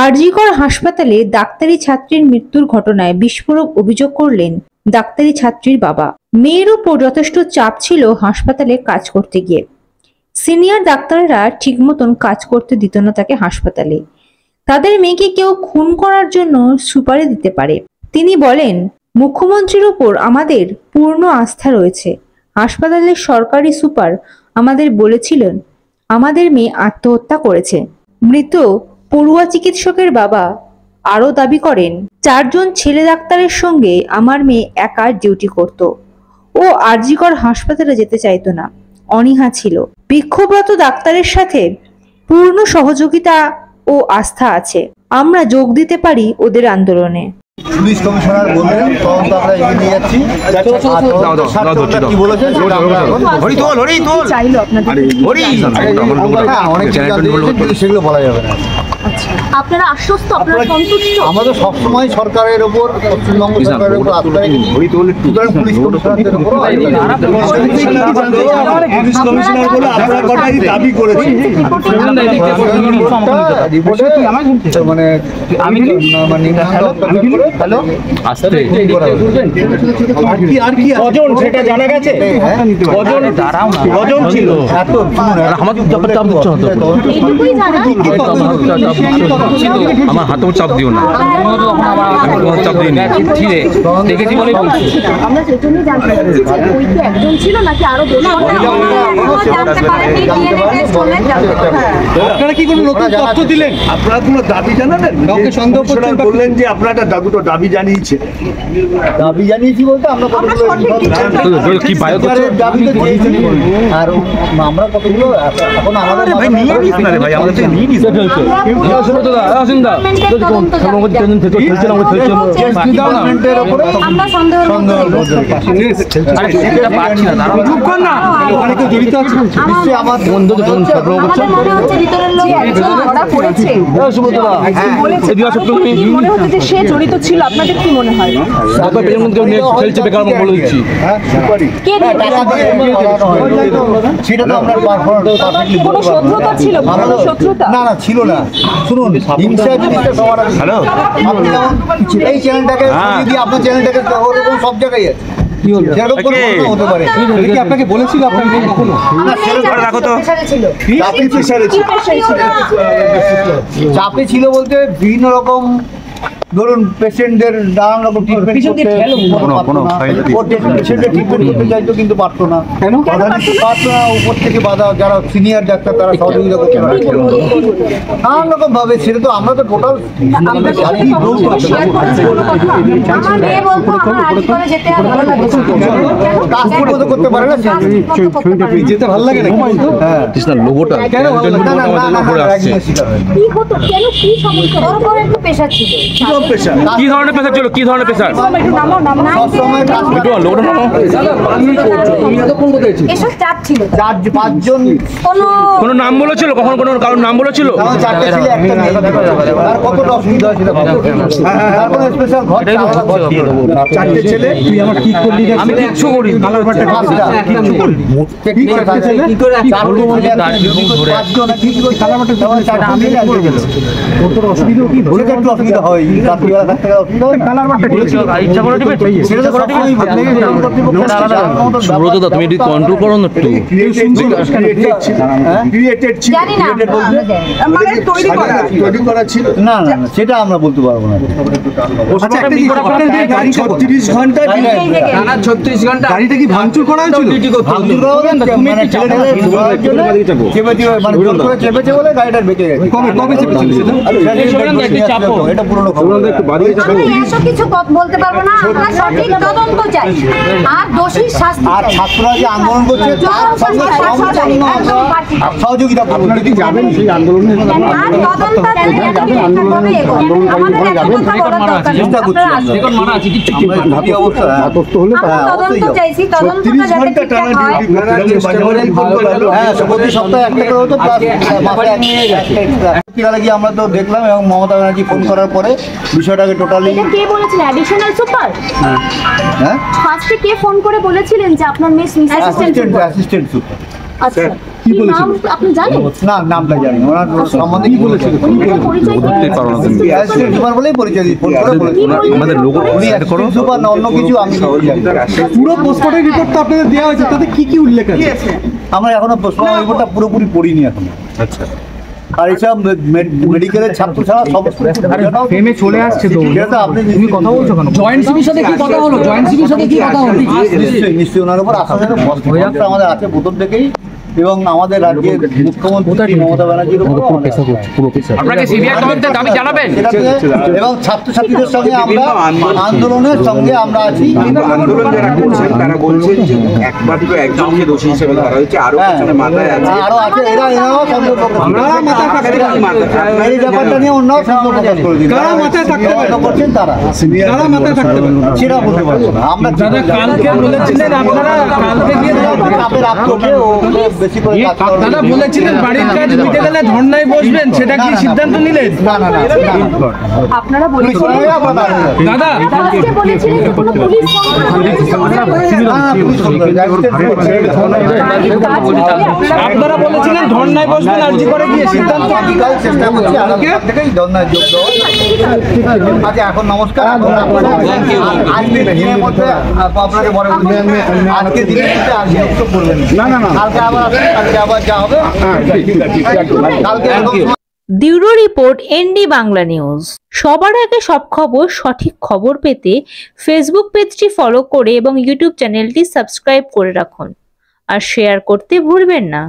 আরজিকর হাসপাতালে ডাক্তারি ছাত্রীর মৃত্যুর ঘটনায় বিস্ফোরক অভিযোগ করলেন ডাক্তারি ছাত্রীর বাবা। মেয়ের উপর যথেষ্ট চাপ ছিল হাসপাতালে কাজ করতে গিয়ে। সিনিয়র ডাক্তাররা ঠিক মতন কাজ করতে দিত না তাকে হাসপাতালে। তাদের মেয়েকে কেউ খুন করার জন্য সুপারিশ দিতে পারে। তিনি বলেন, মুখ্যমন্ত্রীর উপর আমাদের পূর্ণ আস্থা রয়েছে। হাসপাতালের সরকারি সুপার আমাদের বলেছিলেন আমাদের মেয়ে আত্মহত্যা করেছে। মৃত পড়ুয়া চিকিৎসকের বাবা আরও দাবি করেন, 4 জন ছেলে ডাক্তারের সঙ্গে আমার মেয়ে একা ডিউটি করত। ও আরজিকর হাসপাতালে যেতে চাইতো না, অনীহা ছিল। বিক্ষোভরত ডাক্তারের সাথে পূর্ণ সহযোগিতা ও আস্থা আছে। আমরা যোগ দিতে পারি ওদের আন্দোলনে। পুলিশ কমিশনার বললেন তদন্ত আমরা এগিয়ে নিয়ে যাচ্ছি। কি বলেছেন সেগুলো বলা যাবে না। আপনারা আশ্বস্ত, আপনারা সন্তুষ্ট? আমরা তো সবসময় সরকারের উপর, পশ্চিমবঙ্গ সরকারের উপর আস্থা রেখেছি। পুলিশ কমিশনারদের উপর দাবি করেছি। সেটা জানা গেছে কজন ছিল। আমার হাতেও চাপ দিও না, আমি তোমার চাপ দিই না, দেখেছি বলে বলছি। আমরা সেজন্যই জানতে চাইছি যে ওই কি একজন ছিল নাকি আরো বেশি? আপনারা কি কোনো নতুন তথ্য দিলেন? আপনারা কোনো দাবি জানালেন? কাউকে সন্দেহ করছেন? বললেন যে আপনারা একটা দাবি জানিয়েছে। দাবি জানিয়েছি বলতে আমরা কি বায়ো দাবি তো চেয়েছি, আর আমরা কতগুলো এখন আমাদের ভাই নিয়ে নিস না রে ভাই, আমাদের থেকে নিয়ে নিস। আমরা সন্দেহ আমার মনে হচ্ছে যে সে জড়িত ছিল। আপনাদের কি মনে হয়? সেটা তো আমরা কোনো শত্রুতা ছিল? শত্রুতা না না ছিল না। শুনুন, হিংসা জিনিসটা সবার আগে। হ্যালো, আপনি যেমন এই চ্যানেলটাকে যদি আপনার চ্যানেলটাকে ওরকম সব জায়গায় আছে, হতে পারে। আপনাকে বলেছিল চাপে ছিল বলতে বিভিন্ন রকম, ধরুন পেশেন্টদের নানান রকম ট্রিটমেন্ট করতে চাইতো কিন্তু পারতো না। পারতো না, উপর থেকে বাধা, যারা সিনিয়র ডাক্তার তারা সহযোগিতা করতে পারতো নানান রকম ভাবে। সেটা তো আমরা তো টোটাল করতে পারে না। যেতে ভালো লাগে না। লোগোটা কেন পেশা ছিল? কি ধরনের পেশা ছিল? কি ধরনের পেশা? কোন নাম বলেছিল? কখন কোন কারোর নাম বলেছিল? চারটে ছেলে, তুই আমার ঠিক করলি? আমি কিচ্ছু করি অসুবিধা হয়। তুমি একটু কন্ট্রোল করো না একটু। না না সেটা আমরা বলতে পারবো না। 36 ঘন্টা গাড়িটা কি ভাঙচুর করা হয়েছিল? চেপেছে বলে গাড়িটা বেঁচে গেছে। কবে চেপেছিল সেটা? এটা পুরনো খবর। কিছু বলতে পারবো না। আমরা সঠিক তদন্ত চাই আর দোষীর শাস্তি। আর ছাত্ররা যে আন্দোলন করছে সহযোগিতা করুন। যদি যাবেন সেই আন্দোলনে আমরা তো দেখলাম এবং মমতা ব্যানার্জি ফোন করার পরে বিষয়টাকে টোটালি কে বলেছিলেন? অ্যাডিশনাল সুপার হ্যাঁ ফার্স্টে কে ফোন করে বলেছিলেন যে আপনার miss assistant super? Assistant super. আচ্ছা কি নাম আপনি জানেন? না, নামটা জানি না। ওনার সম্বন্ধে কি বলেছিল? পরিচয় কি? বলতেই পারো না তুমি। অ্যাসিস্ট্যান্ট সুপার বলেই পরিচয় দিই, ফোন করে বলেছিল। আমাদের লোগো উনি অ্যাড করো। অ্যাসিস্ট্যান্ট সুপার না অন্য কিছু আমি জানি না। পুরো পোস্টমর্টম রিপোর্টটা আপনাদের দেওয়া হয়েছে, তাতে কি কি উল্লেখ আছে? আমরা এখনো পোস্টমর্টম রিপোর্টটা পুরোপুরি পড়িনি এখন। আচ্ছা, আর এইসব মেডিকেলের ছাত্র ছাড়া সমস্ত ফেমে চলে আসছে তো, তুমি কথা বলছো কেন? জয়েন্ট সিবির সাথে কি কথা হলো? জয়েন্ট সিবির সাথে কি কথা হলো? নিশ্চয়ই নিশ্চয়ই ওনার উপর আসামের ভরসা আমাদের আছে প্রথম থেকেই, এবং আমাদের রাজ্যের মুখ্যমন্ত্রী মমতা ব্যানার্জির উপর আপনাকে সিবিআই তদন্তের দাবি জানাবেন? এবং ছাত্রছাত্রীদের সঙ্গে আমরা আন্দোলনের সঙ্গে আমরা আছি। আন্দোলন যারা করছেন তারা বলছেন যে একমাত্র একজনকে দোষী হিসেবে ধরা হয়েছে, আরো পেছনে মাথায় আছে। আরো আছে, এরাও সন্দেহ এই ব্যাপারটা নিয়ে অন্য সন্দেহ প্রকাশ করে দিন। কারা মাথায় থাকতে পারে? করছেন তারা, কারা মাথায় থাকতে পারে? সেটা বলতে পারবো না আমরা। দাদা কালকে বলেছিলেন আপনারা, কালকে গিয়ে চাপের আত্মকে ও বেশি করে কাজ করার- দাদা বলেছিলেন বাড়ির কাজ মিটে গেলে ধর্নায় বসবেন, সেটা কি সিদ্ধান্ত নিলেন? না না না আপনারা বলেছিলেন, দাদা আজকে বলেছিলেন যে কোনো পুলিশ আপনারা বলেছিলেন ধর্নায় বসবেন, আর্জি করে গিয়ে সিদ্ধান্ত চেষ্টা করছি আগামীকাল থেকেই ধর্নায় যোগ দেওয়া। আচ্ছা এখন নমস্কার। আজকে দিনের মধ্যে আপনাকে বলে বলছি, আজকে দিনের মধ্যে আজকে উৎসব করবেন না, কালকে আবার আসবেন, কালকে আবার যা হবে কালকে একদম। Bureau report ND Bangla news. সবার আগে সব খবর, সঠিক খবর পেতে ফেসবুক পেজটি ফলো করে এবং ইউটিউব চ্যানেলটি সাবস্ক্রাইব করে রাখুন আর শেয়ার করতে ভুলবেন না।